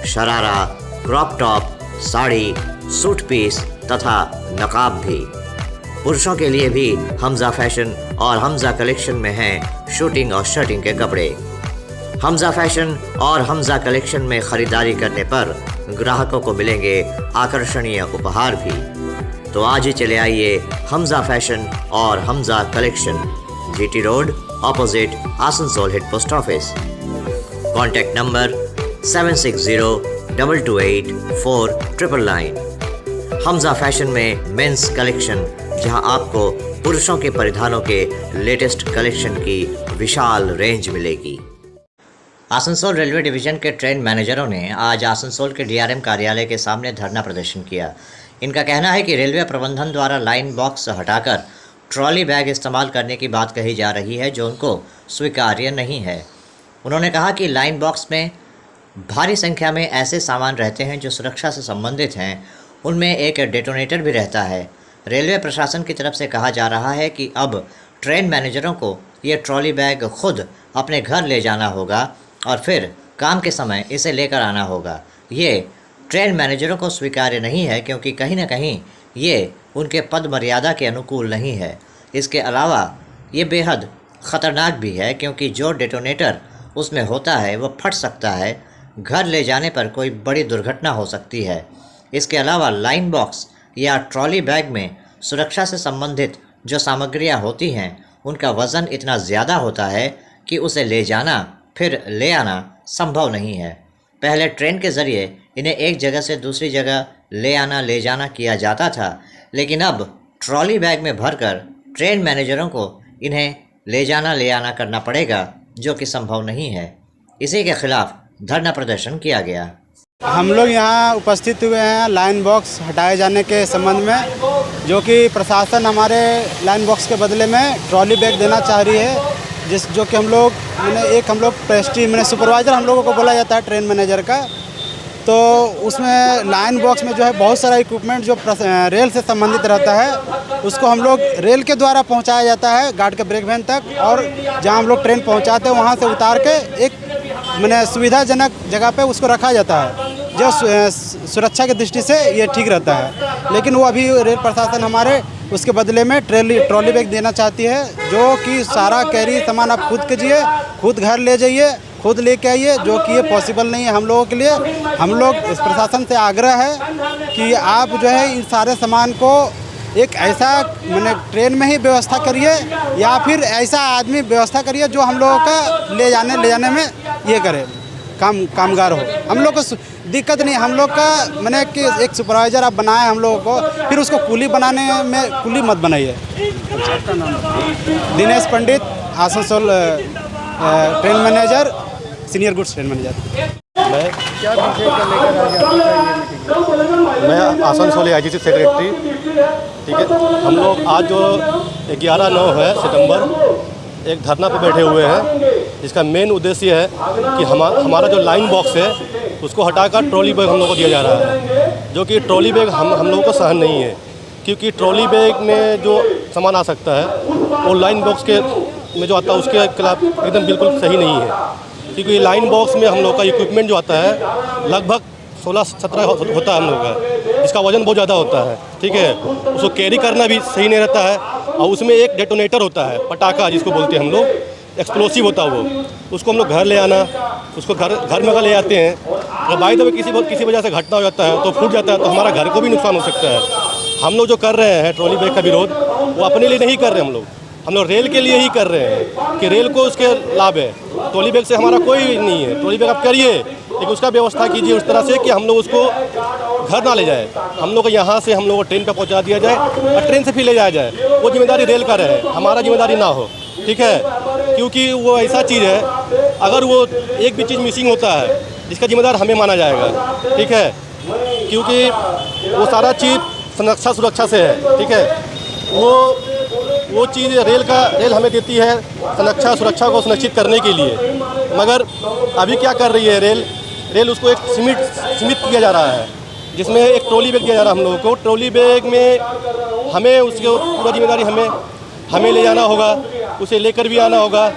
sharara, crop top, sari, suit piece तथा नकाब भी। पुरुषों के लिए भी हमजा फैशन और हमजा कलेक्शन में हैं शूटिंग और शर्टिंग के कपड़े। हमजा फैशन और हमजा कलेक्शन में ख़रीदारी करने पर ग्राहकों को मिलेंगे आकर्षणीय उपहार भी। तो आज ही चले आइए हमजा फैशन और Hamza collection, GT road opposite Asansol head post office. Contact number 7602284999। Hamza fashion में मेंस कलेक्शन, जहां आपको पुरुषों के परिधानों के लेटेस्ट कलेक्शन की विशाल रेंज मिलेगी। आसनसोल रेलवे डिवीजन के ट्रेन मैनेजरों ने आज आसनसोल के DRM कार्यालय के सामने धरना प्रदर्शन किया। इनका कहना है कि रेलवे प्रबंधन द्वारा लाइन बॉक्स हटाकर ट्रॉली बैग इस्तेमाल करने की बात कही जा रही है, जो उनको स्वीकार्य नहीं है। उन्होंने कहा कि लाइन बॉक्स में भारी संख्या में ऐसे सामान रहते हैं जो सुरक्षा से संबंधित हैं, उनमें एक डेटोनेटर भी रहता है। रेलवे प्रशासन की तरफ से कहा जा रहा है कि अब ट्रेन मैनेजरों को ये ट्रॉली बैग खुद अपने घर ले जाना होगा और फिर काम के समय इसे लेकर आना होगा। ये ट्रेन मैनेजरों को स्वीकार्य नहीं है, क्योंकि कहीं ना कहीं ये उनके पद मर्यादा के अनुकूल नहीं है। इसके अलावा ये बेहद ख़तरनाक भी है, क्योंकि जो डेटोनेटर उसमें होता है वो फट सकता है। घर ले जाने पर कोई बड़ी दुर्घटना हो सकती है। इसके अलावा लाइन बॉक्स या ट्रॉली बैग में सुरक्षा से संबंधित जो सामग्रियां होती हैं, उनका वज़न इतना ज़्यादा होता है कि उसे ले जाना फिर ले आना संभव नहीं है। पहले ट्रेन के ज़रिए इन्हें एक जगह से दूसरी जगह ले आना ले जाना किया जाता था, लेकिन अब ट्रॉली बैग में भरकर ट्रेन मैनेजरों को इन्हें ले जाना ले आना करना पड़ेगा, जो कि संभव नहीं है। इसी के खिलाफ धरना प्रदर्शन किया गया। हम लोग यहाँ उपस्थित हुए हैं लाइन बॉक्स हटाए जाने के संबंध में, जो कि प्रशासन हमारे लाइन बॉक्स के बदले में ट्रॉली बैग देना चाह रही है, जो कि हम लोग प्रेस्टी सुपरवाइज़र हम लोगों को बोला जाता है ट्रेन मैनेजर का। तो उसमें लाइन बॉक्स में जो है बहुत सारा इक्विपमेंट जो रेल से संबंधित रहता है, उसको हम लोग रेल के द्वारा पहुंचाया जाता है गार्ड के ब्रेक वैन तक, और जहां हम लोग ट्रेन पहुंचाते हैं वहां से उतार के एक सुविधाजनक जगह पे उसको रखा जाता है, जो सुरक्षा की दृष्टि से ये ठीक रहता है। लेकिन वो अभी रेल प्रशासन हमारे उसके बदले में ट्रॉली बैग देना चाहती है, जो कि सारा कैरी सामान आप खुद कीजिए, खुद घर ले जाइए, खुद लेके आइए, जो कि ये पॉसिबल नहीं है हम लोगों के लिए। हम लोग इस प्रशासन से आग्रह है कि आप जो है इन सारे सामान को एक ऐसा ट्रेन में ही व्यवस्था करिए, या फिर ऐसा आदमी व्यवस्था करिए जो हम लोगों का ले जाने में ये करे, कामगार हो। हम लोग को दिक्कत नहीं, हम लोग का कि एक सुपरवाइज़र आप बनाए हम लोगों को, फिर उसको कुली बनाने में कुली मत बनाइए। Dinesh Pandit, Asansol train manager, senior goods train manager. मैं क्या विषय का लेकर मैं आसनसोल IGC सेक्रेटरी, ठीक है। हम लोग आज जो 11/9 है सितंबर एक धरना पर बैठे हुए हैं, जिसका मेन उद्देश्य है कि हमारा जो लाइन बॉक्स है उसको हटाकर ट्रॉली बैग हम लोग को दिया जा रहा है, जो कि ट्रॉली बैग हम लोगों को सहन नहीं है, क्योंकि ट्रॉली बैग में जो सामान आ सकता है वो लाइन बॉक्स के में जो आता है उसके खिलाफ एकदम बिल्कुल सही नहीं है, क्योंकि लाइन बॉक्स में हम लोग का इक्विपमेंट जो आता है लगभग 16-17 होता है हम लोग का, जिसका वज़न बहुत ज़्यादा होता है, ठीक है। उसको कैरी करना भी सही नहीं रहता है, और उसमें एक डेटोनेटर होता है, पटाखा जिसको बोलते हैं हम लोग, एक्सप्लोसिव होता है वो, उसको हम लोग घर ले आना, उसको घर में अगर ले आते हैं और बाई द वे किसी वजह से घटना हो जाता है तो फूट जाता है, तो हमारा घर को भी नुकसान हो सकता है। हम लोग जो कर रहे हैं ट्रॉली बैग का विरोध, वो अपने लिए नहीं कर रहे हम लोग रेल के लिए ही कर रहे हैं कि रेल को उसके लाभ है। ट्रॉली बैग से हमारा कोई नहीं है, ट्रॉली बैग आप करिए, लेकिन उसका व्यवस्था कीजिए उस तरह से कि हम लोग उसको घर ना ले जाए, हम लोग को यहाँ से हम लोग को ट्रेन पर पहुँचा दिया जाए और ट्रेन से फिर ले जाया जाए। वो जिम्मेदारी रेल का रहे, हमारा जिम्मेदारी ना हो, ठीक है। क्योंकि वो ऐसा चीज़ है, अगर वो एक भी चीज़ मिसिंग होता है जिसका जिम्मेदार हमें माना जाएगा, ठीक है, क्योंकि वो सारा चीज़ सुरक्षा से है, ठीक है। वो चीज़ रेल हमें देती है सुरक्षा को सुनिश्चित करने के लिए, मगर अभी क्या कर रही है रेल उसको एक सीमित किया जा रहा है, जिसमें एक ट्रॉली बैग दिया जा रहा है हम लोगों को। ट्रॉली बैग में हमें उसकी पूरा जिम्मेदारी हमें ले जाना होगा, उसे लेकर भी आना होगा।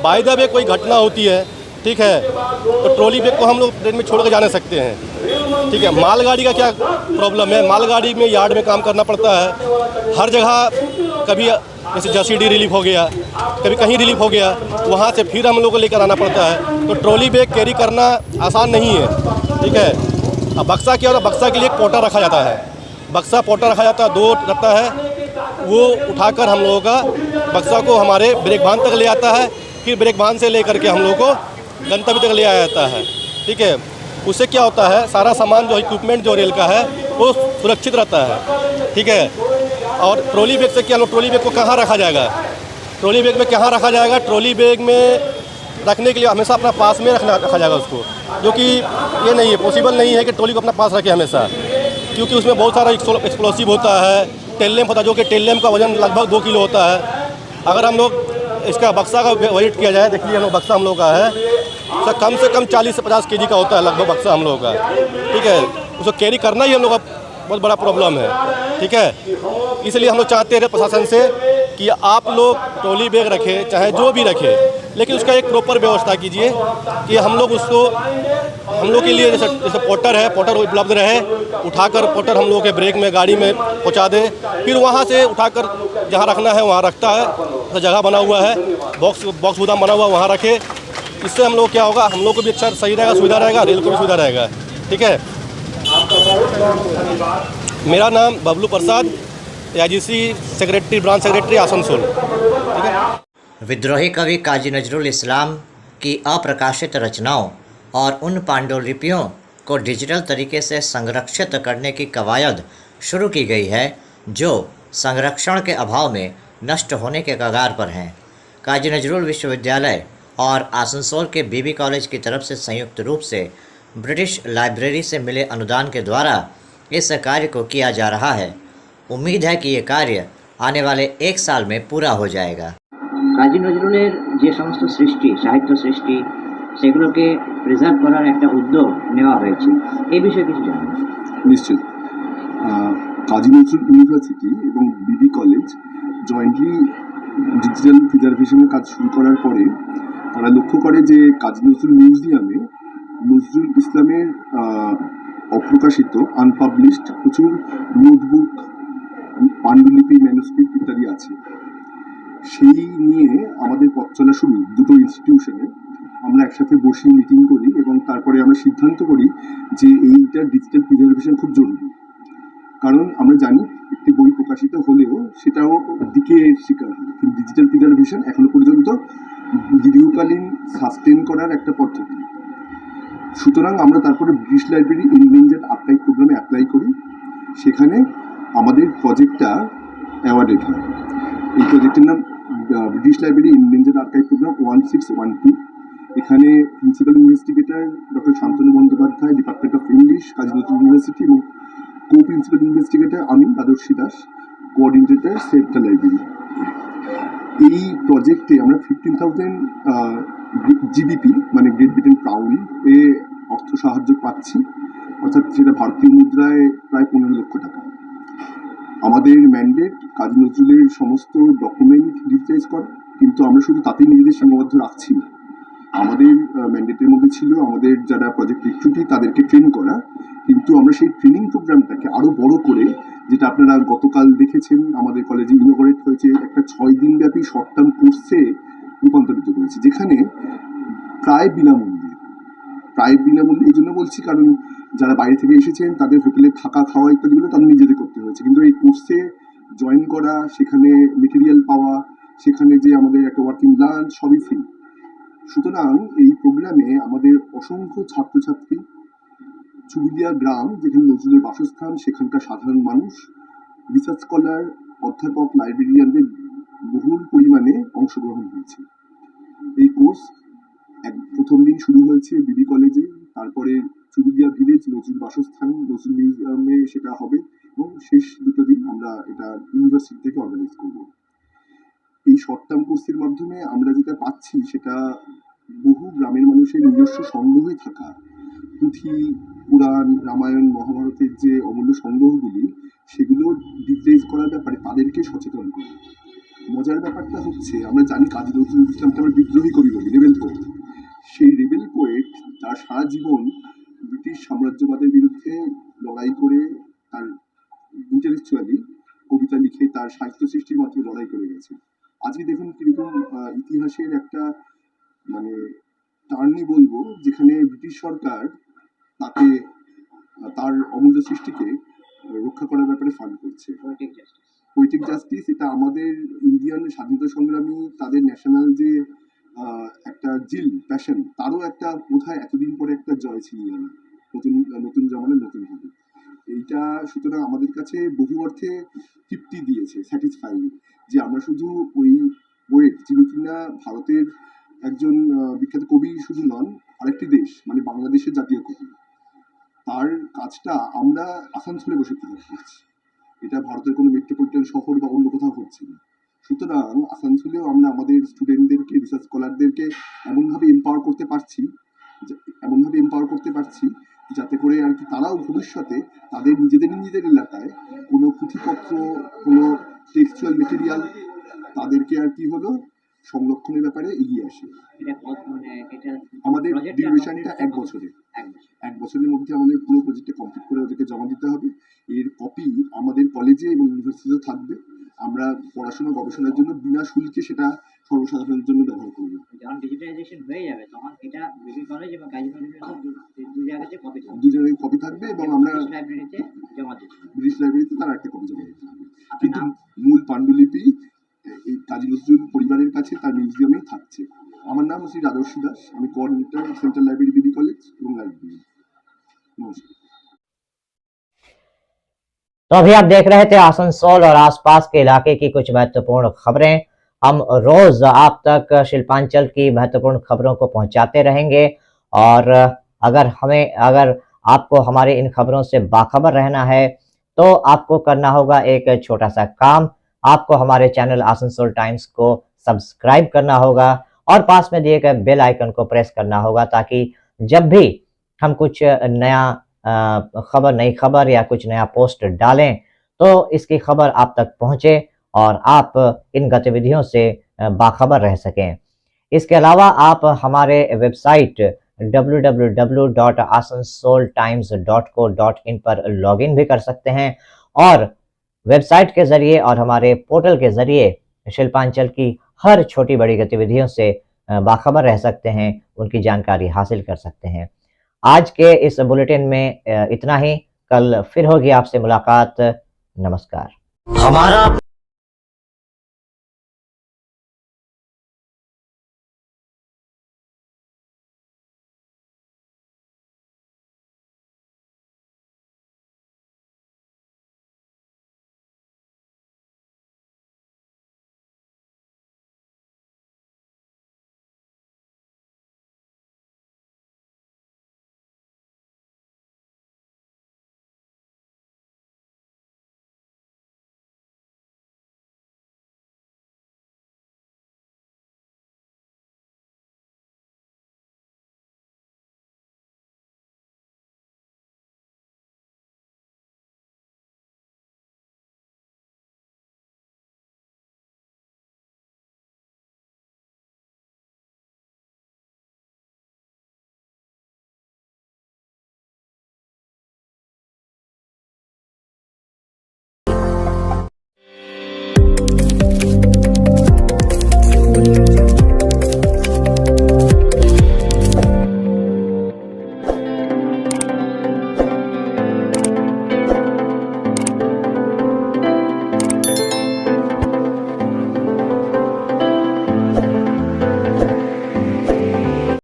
बाय द वे कोई घटना होती है, ठीक है, तो ट्रॉली बैग को हम लोग ट्रेन में छोड़ कर जा नहीं सकते हैं, ठीक है। मालगाड़ी का क्या प्रॉब्लम है, मालगाड़ी में यार्ड में काम करना पड़ता है हर जगह, कभी जैसे जसीडी रिलीफ हो गया, कभी कहीं रिलीफ हो गया, वहाँ से फिर हम लोग को लेकर आना पड़ता है। तो ट्रॉली बैग कैरी करना आसान नहीं है, ठीक है। अब बक्सा क्या होता है, बक्सा के लिए एक पोटा रखा जाता है, बक्सा पोटा रखा जाता है, 2 रहता है, वो उठाकर हम लोगों का बक्सा को हमारे ब्रेक भान तक ले आता है, फिर ब्रेक भान से ले करके हम लोगों को गंतव्य तक ले आया जाता है। ठीक है, उससे क्या होता है, सारा सामान जो इक्विपमेंट जो रेल का है वो सुरक्षित रहता है। ठीक है, और ट्रॉली बैग से क्या, हम लोग ट्रॉली बैग को कहाँ रखा जाएगा, ट्रॉली बैग में कहाँ रखा जाएगा, ट्रॉली बैग में रखने के लिए हमेशा अपना पास में रखा जाएगा उसको, जो कि ये नहीं है, पॉसिबल नहीं है कि ट्रॉली को अपना पास रखे हमेशा, क्योंकि उसमें बहुत सारा एक्सप्लोसिव होता है, टेल लैम्प होता है, जो कि टेल लैम्प का वजन लगभग 2 किलो होता है। अगर हम लोग इसका बक्सा का वेट किया जाए, देखिए हम लोग बक्सा हम लोग का है, तो कम से कम 40 से 50 केजी का होता है लगभग बक्सा हम लोगों का। ठीक है, उसको कैरी करना ही हम लोग का बहुत बड़ा प्रॉब्लम है। ठीक है, इसलिए हम लोग चाहते हैं प्रशासन से कि आप लोग ट्रॉली बैग रखें, चाहे जो भी रखें, लेकिन उसका एक प्रॉपर व्यवस्था कीजिए कि हम लोग उसको, हम लोग के लिए जैसे पोटर है, पोटर उपलब्ध रहे, उठाकर पोटर हम लोग के ब्रेक में गाड़ी में पहुंचा दे, फिर वहां से उठाकर जहां रखना है वहां रखता है, तो जगह बना हुआ है, बॉक्स गोदाम बना हुआ वहां रखे। इससे हम लोग क्या होगा, हम लोग को भी अच्छा सही रहेगा, सुविधा रहेगा, रेल को भी सुविधा रहेगा। ठीक है, मेरा नाम बबलू प्रसाद, AIGC secretary, branch secretary Asansol. ठीक है। विद्रोही कवि काजी नजरुल इस्लाम की अप्रकाशित रचनाओं और उन पांडुलिपियों को डिजिटल तरीके से संरक्षित करने की कवायद शुरू की गई है, जो संरक्षण के अभाव में नष्ट होने के कगार पर हैं। काजी नजरुल विश्वविद्यालय और आसनसोल के बीबी कॉलेज की तरफ से संयुक्त रूप से ब्रिटिश लाइब्रेरी से मिले अनुदान के द्वारा इस कार्य को किया जा रहा है। उम्मीद है कि ये कार्य आने वाले 1 साल में पूरा हो जाएगा। কাজী নজরুলের যে সমস্ত সৃষ্টি, সাহিত্য সৃষ্টি, সেগুলোকে প্রিজার্ভ করার একটা উদ্যোগ নেওয়া হয়েছে, এই বিষয়ে কিছু জানেন? নিশ্চয়ই। কাজী নজরুল ইউনিভার্সিটি এবং বিবি কলেজ জয়েন্টলি ডিজিটাল প্রিজার্ভেশনের কাজ শুরু করার পরে তারা লক্ষ্য করে যে কাজী নজরুল মিউজিয়ামে নজরুল ইসলামের অপ্রকাশিত আনপাবলিশড প্রচুর নোটবুক, পাণ্ডুলিপি, ম্যানুস্ক্রিপ্ট ইত্যাদি আছে। সেই নিয়ে আমাদের পথ চলা শুরু, দুটো ইনস্টিটিউশনে আমরা একসাথে বসে মিটিং করি এবং তারপরে আমরা সিদ্ধান্ত করি যে এইটার ডিজিটাল প্রিজার্ভেশন খুব জরুরি। কারণ আমরা জানি একটি বই প্রকাশিত হলেও সেটাও ডিকের শিকার হয়, কিন্তু ডিজিটাল প্রিজার্ভেশন এখনো পর্যন্ত দীর্ঘকালীন সাস্টেন করার একটা পদ্ধতি। সুতরাং আমরা তারপরে ব্রিটিশ লাইব্রেরি এনডেঞ্জার্ড আর্কাইভ প্রোগ্রামে অ্যাপ্লাই করি, সেখানে আমাদের প্রজেক্টটা অ্যাওয়ার্ডেড হয়। এই প্রজেক্টের নাম British library endangered archive programme 1612। এখানে principal investigator doctor Shantanu Bandyopadhyay, department of English, Kazi Nazrul university, এবং কো প্রিন্সিপাল ইনভেস্টিগেটর আমি, আদর্শী দাস, কোঅর্ডিনেটর সেন্ট্রাল লাইব্রেরি। এই প্রজেক্টে আমরা 15,000 জিবিপি মানে গ্রেট ব্রিটেন পাউন্ড এ অর্থ সাহায্য পাচ্ছি, অর্থাৎ সেটা ভারতীয় মুদ্রায় প্রায় 15 লক্ষ টাকা। আমাদের ম্যান্ডেট কাজী নজরুলের সমস্ত ডকুমেন্ট ডিজিটাইজ করা, কিন্তু আমরা শুধু তাতেই নিজেদের সীমাবদ্ধ রাখছি না। আমাদের ম্যান্ডেটের মধ্যে ছিল আমাদের যারা প্রজেক্ট এক্সিকিউটিভ তাদেরকে ট্রেন করা, কিন্তু আমরা সেই ট্রেনিং প্রোগ্রামটাকে আরও বড় করে, যেটা আপনারা গতকাল দেখেছেন আমাদের কলেজে ইনোগ্রেট হয়েছে, একটা 6 দিন ব্যাপী শর্ট টার্ম কোর্সে রূপান্তরিত করেছে, যেখানে প্রায় বিনামূল্যে এই জন্য বলছি কারণ যারা বাইরে থেকে এসেছেন তাদের হোটেলে থাকা খাওয়া ইত্যাদিগুলো তাদের নিজেদের করতে হয়েছে, কিন্তু এই কোর্সে জয়েন করা, সেখানে মেটেরিয়াল পাওয়া, সেখানে যে আমাদের একটা ওয়ার্কিং লাঞ্চ, সবই ফ্রি। সুতরাং এই প্রোগ্রামে আমাদের অসংখ্য ছাত্রছাত্রী, চুরুলিয়া গ্রাম যেখানে নজরুলের বাসস্থান, সেখানকার সাধারণ মানুষ, রিসার্চ স্কলার, অধ্যাপক, লাইব্রেরিয়ানদের বহুল পরিমাণে অংশগ্রহণ হয়েছে। এই কোর্স প্রথম দিন শুরু হয়েছে বিবি কলেজে, তারপরে চুরুলিয়া ভিলেজ, নজরুল বাসস্থান, নজরুল মিউজিয়ামে সেটা হবে, এবং শেষ দুটো দিন আমরা এটা ইউনিভার্সিটি থেকে অর্গানাইজ করব। এই শর্ট টার্ম কোর্সের মাধ্যমে আমরা যেটা পাচ্ছি সেটা বহু গ্রামের মানুষের নিজস্ব সংগ্রহে থাকা পুঁথি, পুরাণ, রামায়ণ, মহাভারতের যে অমূল্য সংগ্রহগুলি, সেগুলো ডিজিটাইজ করার ব্যাপারে তাদেরকে সচেতন করে। মজার ব্যাপারটা হচ্ছে, আমরা জানি কাজী নজরুল ইসলামকে আমরা বিদ্রোহী কবি বলি, রেবেল পোয়েট। সেই রেবেল পোয়েট তার সারা জীবন ব্রিটিশ সাম্রাজ্যবাদের বিরুদ্ধে লড়াই করে, তার ইন্টেলেকচুয়ালি কবিতা লিখে, তার সাহিত্য সৃষ্টির মাধ্যমে লড়াই করে গেছে। আজকে দেখুন কিরকম ইতিহাসের একটা মানে টার্নি বলবো, যেখানে ব্রিটিশ সরকার তাকে তার অমূল্য সৃষ্টিকে রক্ষা করার ব্যাপারে ফান্ড করছে। পোয়েটিক জাস্টিস এটা আমাদের ইন্ডিয়ান স্বাধীনতা সংগ্রামী তাদের ন্যাশনাল যে একটা জিল প্যাশন, তারও একটা বোধহয় এতদিন পরে একটা জয় ছিনিয়ে আনা, নতুন নতুন জমানায় নতুন ভাবে। এইটা সুতরাং আমাদের কাছে বহু অর্থে তৃপ্তি দিয়েছে, স্যাটিসফাইং, যে আমরা শুধু ওই পোয়েট যিনি কিনা ভারতের একজন বিখ্যাত কবি শুধু নন, আরেকটি দেশ মানে বাংলাদেশের জাতীয় কবি, তার কাজটা আমরা আসানসোলে বসে প্রকাশ করছি। এটা ভারতের কোনো মেট্রোপলিটন শহর বা অন্য কোথাও হচ্ছে না। সুতরাং আসানসোলেও আমরা আমাদের স্টুডেন্টদেরকে, রিসার্চ স্কলারদেরকে এমনভাবে এম্পাওয়ার করতে পারছি যাতে করে আর কি তারাও ভবিষ্যতে তাদের নিজেদের এলাকায় কোনো পুঁথিপত্র, কোনো টেক্সচুয়াল মেটেরিয়াল তাদেরকে আর কি হলো সংরক্ষণের ব্যাপারে এগিয়ে আসে। আমাদের ডিউরেশনটা 1 বছরের। 1 বছরের মধ্যে আমাদের পুরো প্রজেক্টটা কমপ্লিট করে ওদেরকে জমা দিতে হবে। এর কপি আমাদের কলেজে এবং ইউনিভার্সিটিতে থাকবে। আমরা পড়াশোনা গবেষণার জন্য বিনা শুল্কে সেটা সর্বসাধারণের জন্য ব্যবহার করব। যখন ডিজিটাইজেশন হয়ে যাবে তখন এটা বিবি কলেজ এবং কাজী নজরুল দু জায়গাতে কপি থাকবে। দু জায়গায় কপি থাকবে এবং আমরা লাইব্রেরিতে জমা দিতে হবে। ব্রিটিশ লাইব্রেরিতে তার একটা কপি জমা দিতে হবে। কিন্তু মূল পাণ্ডুলিপি এই কাজী নজরুল পরিবারের কাছে তার মিউজিয়ামেই থাকছে। আমার নাম শ্রী রাজর্ষি দাস, আমি কোঅর্ডিনেটর সেন্ট্রাল লাইব্রেরি বিবি কলেজ এবং লাইব্রেরি। নমস্কার। तो अभी आप देख रहे थे आसनसोल और आसपास के इलाके की कुछ महत्वपूर्ण खबरें। हम रोज आप तक शिल्पांचल की महत्वपूर्ण खबरों को पहुंचाते रहेंगे और अगर आपको हमारे इन खबरों से बाखबर रहना है तो आपको करना होगा एक छोटा सा काम। आपको हमारे चैनल आसनसोल टाइम्स को सब्सक्राइब करना होगा और पास में दिए गए बेल आइकन को प्रेस करना होगा ताकि जब भी हम कुछ नया नई खबर या कुछ नया पोस्ट डालें तो इसकी खबर आप तक पहुंचे और आप इन गतिविधियों से बाखबर रह सकें। इसके अलावा आप हमारे वेबसाइट www.asansoltimes.co.in पर लॉगिन भी कर सकते हैं और वेबसाइट के जरिए और हमारे पोर्टल के जरिए शिल्पांचल की हर छोटी बड़ी गतिविधियों से बाखबर रह सकते हैं, उनकी जानकारी हासिल कर सकते हैं। आज के इस बुलेटिन में इतना ही। कल फिर होगी आपसे मुलाकात। नमस्कार। हमारा